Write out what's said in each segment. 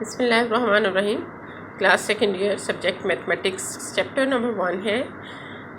बिस्मिल्लाहिर्रहमानिर्रहीम। Class second year, subject mathematics, chapter number 1 है।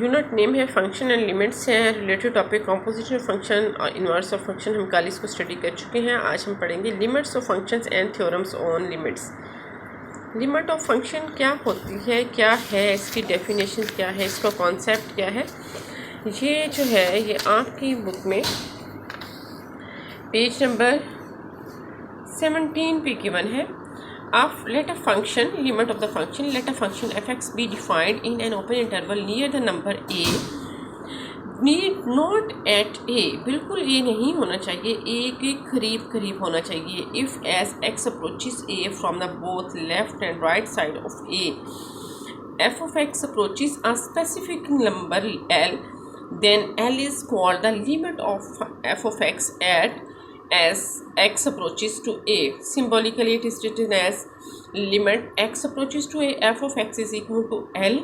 Unit name है फंक्शन एंड लिमिट्स है। Related topic composition of function और inverse of function. हम कल इसको स्टडी कर चुके हैं। आज हम पढ़ेंगे limits of functions and theorems on limits. Limit of function क्या होती है, क्या है, इसकी डेफिनेशन क्या है, इसका कॉन्सेप्ट क्या है, ये जो है ये आपकी बुक में पेज नंबर 17 पे गिवन है। Let a function, limit of the function, let a function fx be defined in an open interval near the number a, need not at a, बिल्कुल ये नहीं होना चाहिए, a के करीब करीब होना चाहिए। if as x approaches a from the both left and right side of a, f of x approaches a specific number l, then l is called the limit of f of x at as x approaches to a. Symbolically it is written as limit x approaches to a, f of x is equal to l.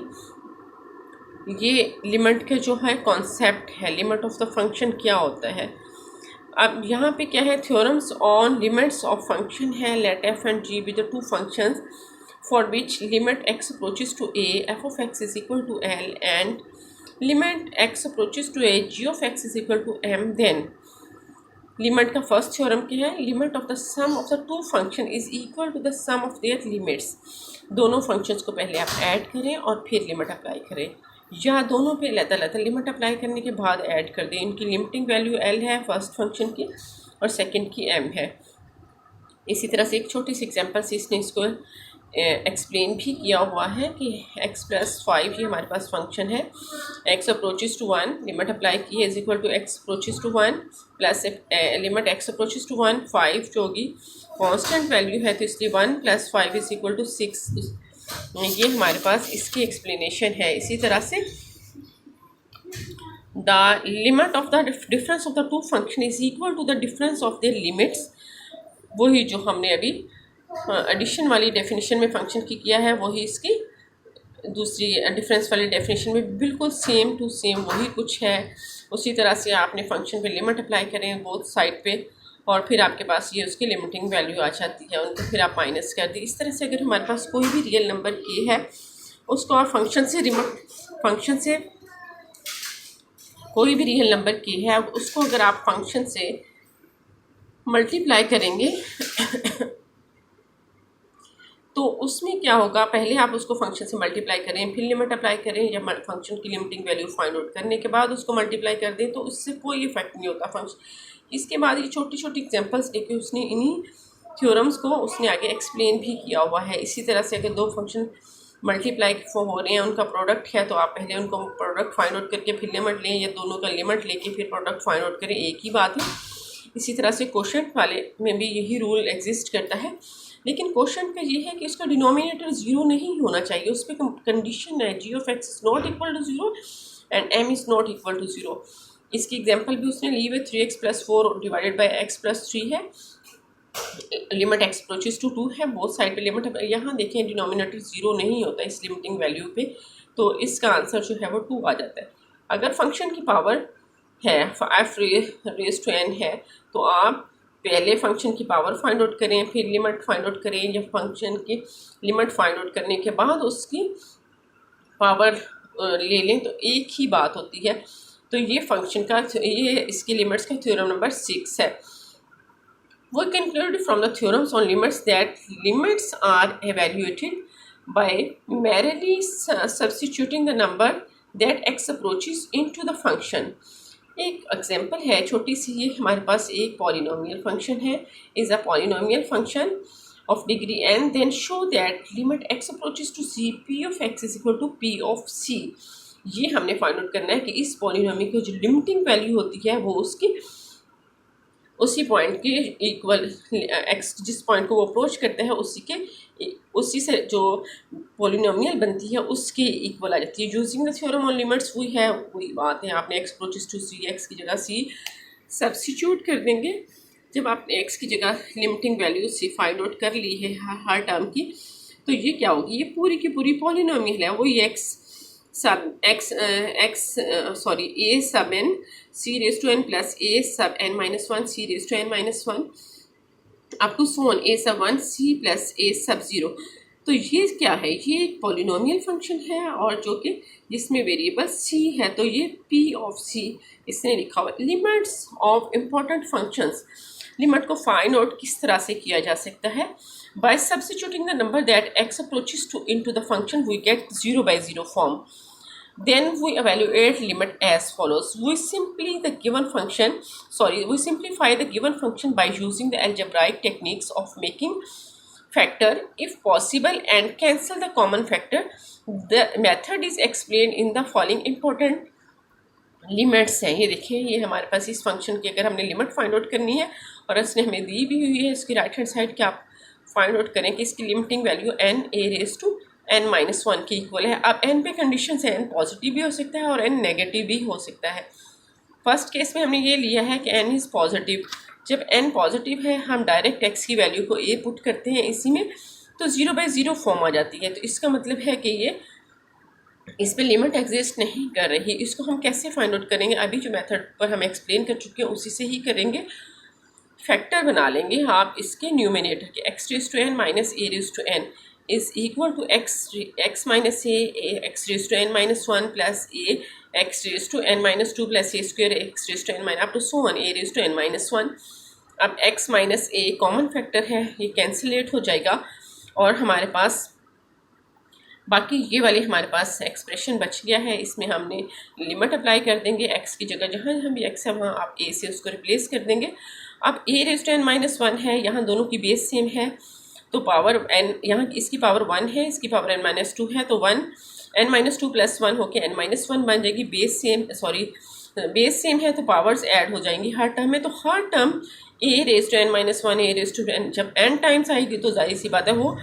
ये limit के जो है concept है, limit of the function क्या होता है। अब यहाँ पे क्या है, theorems on limits of function है। Let f and g be the two functions for which limit x approaches to a, f of x is equal to l, and limit x approaches to a, g of x is equal to m. Then limit का first theorem क्या है, limit of the sum of the two function is equal to the sum of their limits. दोनों functions को पहले आप add करें और फिर लिमिट अप्लाई करें, या दोनों पे लता लिमिट अप्लाई करने के बाद ऐड कर दें। इनकी लिमिटिंग वैल्यू एल है फर्स्ट फंक्शन की और सेकंड की एम है। इसी तरह से एक छोटी सी एग्जांपल से इसने इसको एक्सप्लेन भी किया हुआ है कि x + 5 ये हमारे पास फंक्शन है। x approaches to 1, limit apply की है, is equal to x approaches to 1 plus limit x approaches to 1, 5 जो होगी कांस्टेंट वैल्यू है तो इसलिए 1 + 5 इज इक्वल टू 6। ये हमारे पास इसकी एक्सप्लेनेशन है। इसी तरह से the limit of the difference of the two function is equal to the difference of their limits, वही जो हमने अभी एडिशन वाली डेफिनेशन में फंक्शन की किया है, वही इसकी दूसरी डिफरेंस वाली डेफिनेशन में बिल्कुल सेम टू सेम वही कुछ है। उसी तरह से आपने फंक्शन पे लिमिट अप्लाई करें बोथ साइड पे और फिर आपके पास ये उसकी लिमिटिंग वैल्यू आ जाती है, उनको फिर आप माइनस कर दी। इस तरह से अगर हमारे पास कोई भी रियल नंबर के है उसको और फंक्शन से कोई भी रियल नंबर के है उसको अगर आप फंक्शन से मल्टीप्लाई करेंगे तो उसमें क्या होगा, पहले आप उसको फंक्शन से मल्टीप्लाई करें फिर लिमिट अप्लाई करें, या फंक्शन की लिमिटिंग वैल्यू फाइंड आउट करने के बाद उसको मल्टीप्लाई कर दें तो उससे कोई इफेक्ट नहीं होता फंक्शन। इसके बाद ये छोटी छोटी एग्जांपल्स लेके उसने इन्हीं थ्योरम्स को उसने आगे एक्सप्लेन भी किया हुआ है। इसी तरह से अगर दो फंक्शन मल्टीप्लाई हो रहे हैं, उनका प्रोडक्ट है, तो आप पहले उनको प्रोडक्ट फाइंड आउट करके फिर लिमिट लें, या दोनों का लिमिट लेके फिर प्रोडक्ट फाइंड आउट करें, एक ही बात है। इसी तरह से क्वोशंट वाले में भी यही रूल एग्जिस्ट करता है, लेकिन क्वेश्चन का ये है कि इसका डिनोमिनेटर जीरो नहीं होना चाहिए। उस पर कंडीशन है g of x is not equal to zero and m is not equal to zero. इसकी एग्जांपल भी उसने ली हुई 3x + 4 डिवाइडेड बाय x + 3 है। लिमिट x अप्रोचेस टू 2 है, बोथ साइड पे लिमिट। यहाँ देखें डिनोमिनेटर जीरो नहीं होता इस लिमिटिंग वैल्यू पे, तो इसका आंसर जो है वो 2 आ जाता है। अगर फंक्शन की पावर है 5 रेज़ टू n है तो आप पहले फंक्शन की पावर फाइंड आउट करें फिर लिमिट फाइंड आउट करें, या फंक्शन की लिमिट फाइंड आउट करने के बाद उसकी पावर ले लें तो एक ही बात होती है। तो ये फंक्शन का ये इसकी लिमिट्स का थ्योरम नंबर 6 है। We conclude from the theorems on limits that limits are evaluated by merely substituting the number that x approaches into the function. एक एग्जांपल है छोटी सी, ये हमारे पास एक पॉलिनोमियल फंक्शन है, is a polynomial function of degree n, then show that limit x approaches to c, p of x is equal to p of c। ये हमने फाइंड आउट करना है कि इस पॉलिनोमियल की जो लिमिटिंग वैल्यू होती है वो उसकी उसी पॉइंट के इक्वल, x जिस पॉइंट को वो अप्रोच करते हैं उसी से जो पॉलिनोमियल बनती है उसके इक्वल आ जाती है। Using the theorem on limits वही बात है, आपने x approaches to c, x की जगह c सब्स्टिट्यूट कर देंगे। जब आपने x की जगह limiting value c find out कर ली है हर टर्म की, तो ये क्या होगी, ये पूरी की पूरी पॉलिनोमियल है, वही a sub n c raised to n plus a sub n minus 1 c raised to n minus 1 up to so on a sub 1 c plus a सब 0। तो ये क्या है, ये एक पॉलिनोमियल फंक्शन है और जो कि जिसमें वेरिएबल c है, तो ये p ऑफ c इसने लिखा हुआ। Limits of important functions, limit को फाइंड आउट किस तरह से किया जा सकता है, by substituting the number that x approaches to into the function we get 0 by 0 form. Then we evaluate limit as follows. We simplify the given function by using the algebraic techniques of making factor if possible and cancel the common factor. The method is explained in the following important limits हैं। ये देखिए, ये हमारे पास इस function की अगर हमने limit find out करनी है और इसने हमें दी भी हुई है इसकी राइट हैंड साइड की, आप फाइंड आउट करें कि इसकी limiting value n a raise to n-1 के इक्वल है। अब n पे कंडीशन है n पॉजिटिव भी हो सकता है और n नेगेटिव भी हो सकता है। फर्स्ट केस में हमने ये लिया है कि n इज़ पॉजिटिव। जब n पॉजिटिव है हम डायरेक्ट x की वैल्यू को a पुट करते हैं इसी में, तो 0 by 0 फॉर्म आ जाती है। तो इसका मतलब है कि ये इस पर लिमिट एग्जिस्ट नहीं कर रही। इसको हम कैसे फाइंड आउट करेंगे, अभी जो मेथड पर हम एक्सप्लेन कर चुके हैं उसी से ही करेंगे। फैक्टर बना लेंगे आप इसके न्यूमिनेटर के, x raise to n minus a raise to n is equal to x minus a x raise to n minus 1 plus a x raise to n minus 2 plus a square x raise to n minus up to so one a raise to n minus 1। अब x minus a common factor है, ये कैंसिलेट हो जाएगा और हमारे पास बाकी ये वाली हमारे पास एक्सप्रेशन बच गया है। इसमें हमने लिमिट अप्लाई कर देंगे, x की जगह जहाँ हम x है वहाँ आप a से उसको रिप्लेस कर देंगे। अब a raise to n minus 1 है, यहाँ दोनों की बेस सेम है तो पावर n, यहाँ इसकी पावर 1 है, इसकी पावर n माइनस 2 है, तो 1 n माइनस 2 प्लस 1 होके n माइनस 1 बन जाएगी। बेस सेम है तो पावर्स ऐड हो जाएंगी हर टर्म में। तो हर term a raise to n minus 1 a raise to n जब n टाइम्स आएगी तो जाहिर सी बात है वो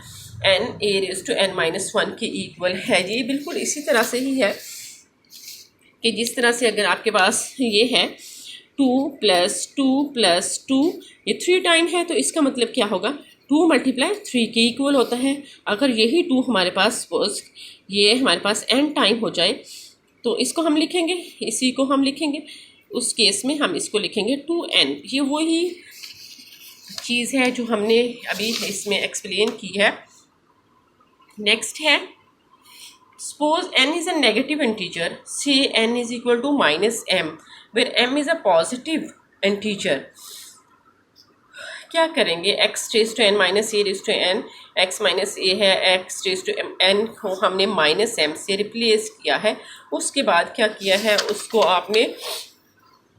n a raise to n minus 1 के इक्वल है। ये बिल्कुल इसी तरह से ही है कि जिस तरह से अगर आपके पास ये है 2 प्लस 2 प्लस 2 ये 3 टाइम है, तो इसका मतलब क्या होगा 2 मल्टीप्लाई 3 के इक्वल होता है। अगर यही 2 हमारे पास सपोज ये हमारे पास n टाइम हो जाए तो इसको हम लिखेंगे, इसी को हम लिखेंगे, उस केस में हम इसको लिखेंगे 2n। ये वही चीज़ है जो हमने अभी इसमें एक्सप्लेन की है। नेक्स्ट है suppose n is a negative integer, से n is equal to minus m where m is a positive integer. क्या करेंगे, x raise to n minus a raise to n, x minus a है, x raise to n को हमने minus m से replace किया है। उसके बाद क्या किया है, उसको आपने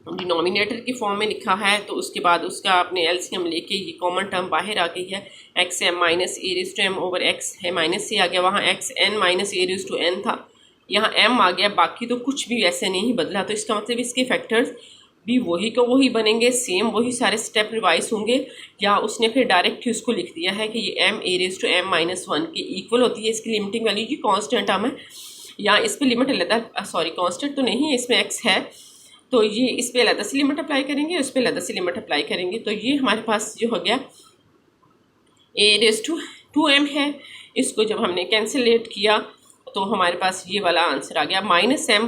डिनोमिनेटर की फॉर्म में लिखा है, तो उसके बाद उसका आपने एलसीएम लेके ये कॉमन टर्म बाहर आ गई है, x m minus a raise to m over x है माइनस से आ गया, वहाँ x n minus a raise to n था, यहाँ एम आ गया, बाकी तो कुछ भी वैसे नहीं बदला। तो इसका मतलब इसके फैक्टर्स भी वही को वही बनेंगे, सेम वही सारे स्टेप रिवाइज होंगे, या उसने फिर डायरेक्ट ही उसको लिख दिया है कि ये m a raise to m minus 1 के इक्वल होती है। इसकी limiting value G constant term है, या इस पर लिमिट अलग, सॉरी कॉन्स्टेंट तो नहीं है, इसमें एक्स है तो ये इस पर अलग से लिमिट अप्लाई करेंगे, उस पर अलग से लिमिट अप्लाई करेंगे। तो ये हमारे पास जो हो गया ए रेज टू 2m है, इसको जब हमने कैंसिलेट किया तो हमारे पास ये वाला आंसर आ गया। माइनस m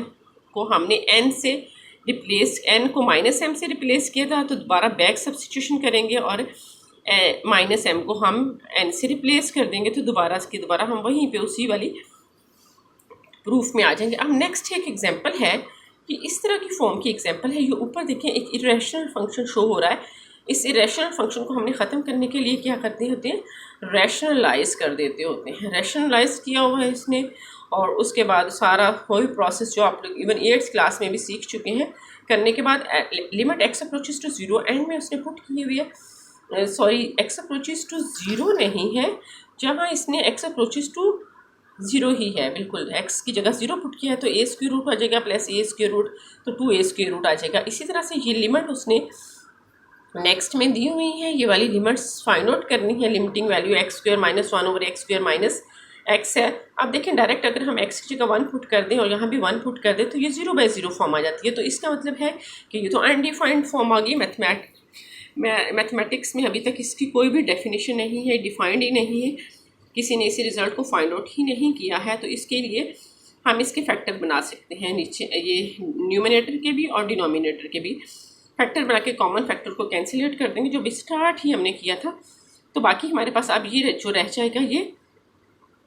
को हमने n से रिप्लेस, n को माइनस m से रिप्लेस किया था, तो दोबारा बैक सब्स्टिट्यूशन करेंगे और माइनस m को हम n से रिप्लेस कर देंगे, तो दोबारा हम वहीं पे उसी वाली प्रूफ में आ जाएंगे। अब नेक्स्ट एक एग्जांपल है कि इस तरह की फॉर्म की एग्जांपल है। ये ऊपर देखें एक इरेशनल फंक्शन शो हो रहा है, इस इरेशनल फंक्शन को हमने ख़त्म करने के लिए क्या करते होते हैं, रैशनलाइज कर देते होते हैं। रैशनलाइज किया हुआ है इसने, और उसके बाद सारा वही प्रोसेस जो आप लोग इवन 8th क्लास में भी सीख चुके हैं, करने के बाद limit x approaches to 0 end में उसने पुट की हुई है, सॉरी एक्स अप्रोचेस टू 0 नहीं है, जहाँ इसने एक्स अप्रोचेस टू 0 ही है, बिल्कुल x की जगह 0 पुट किया है, तो a स्क्वायर रूट आ जाएगा प्लस a स्क्वायर रूट, तो 2a स्क्वायर रूट आ जाएगा। इसी तरह से ये लिमिट उसने नेक्स्ट में दी हुई है, ये वाली लिमिट्स फाइंड आउट करनी है। Limiting value x square minus 1 over x square minus x है। अब देखें डायरेक्ट अगर हम x की जगह 1 पुट कर दें और यहाँ भी 1 पुट कर दें तो ये 0 by 0 फॉर्म आ जाती है। तो इसका मतलब है कि ये तो अनडिफाइंड फॉर्म आ गई। मैथमेटिक्स में अभी तक इसकी कोई भी डेफिनेशन नहीं है, डिफाइंड ही नहीं है, किसी ने इसी रिज़ल्ट को फाइंड आउट ही नहीं किया है। तो इसके लिए हम इसके फैक्टर बना सकते हैं, नीचे ये न्यूमिनेटर के भी और डिनोमिनेटर के भी फैक्टर बना के कॉमन फैक्टर को कैंसिलेट कर देंगे, जो भी स्टार्ट ही हमने किया था तो बाकी हमारे पास अब ये जो रह जाएगा ये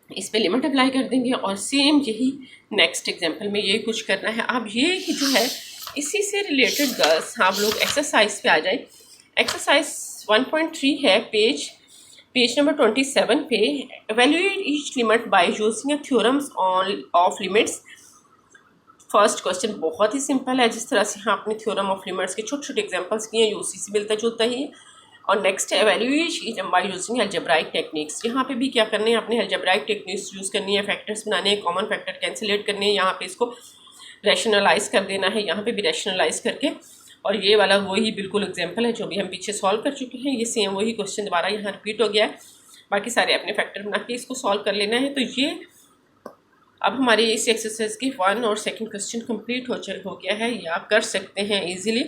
इस पे लिमिट अप्लाई कर देंगे और सेम यही नेक्स्ट एग्जांपल में ये कुछ करना है। अब ये जो है इसी से रिलेटेड गर्ल्स आप लोग एक्सरसाइज पे आ जाए। एक्सरसाइज 1.3 है पेज नंबर 27 पे। Evaluate each limit by using theorems of limits. First question बहुत ही सिंपल है, जिस तरह से यहाँ अपने थ्योरम ऑफ लिमिट्स के छोटे छोटे एग्जांपल्स किए हैं उसी से मिलता जुलता ही है। और नेक्स्ट है evaluate by using algebraic techniques. यहाँ पे भी क्या करने हैं, अपने अलजेब्राइक टेक्निक्स यूज़ करनी है, फैक्टर्स बनाने हैं, कॉमन फैक्टर कैंसिलेट करने हैं, यहाँ पे इसको रैशनलाइज कर देना है, यहाँ पे भी रैशनलाइज करके। और ये वाला वही बिल्कुल एग्जांपल है जो भी हम पीछे सॉल्व कर चुके हैं, ये सेम वही क्वेश्चन दोबारा यहाँ रिपीट हो गया है। बाकी सारे अपने फैक्टर बना के इसको सॉल्व कर लेना है। तो ये अब हमारे इस एक्सरसाइज के 1 और 2 क्वेश्चन कंप्लीट हो गया है, ये आप कर सकते हैं इजीली।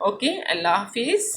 ओके, अल्लाह हाफिज़।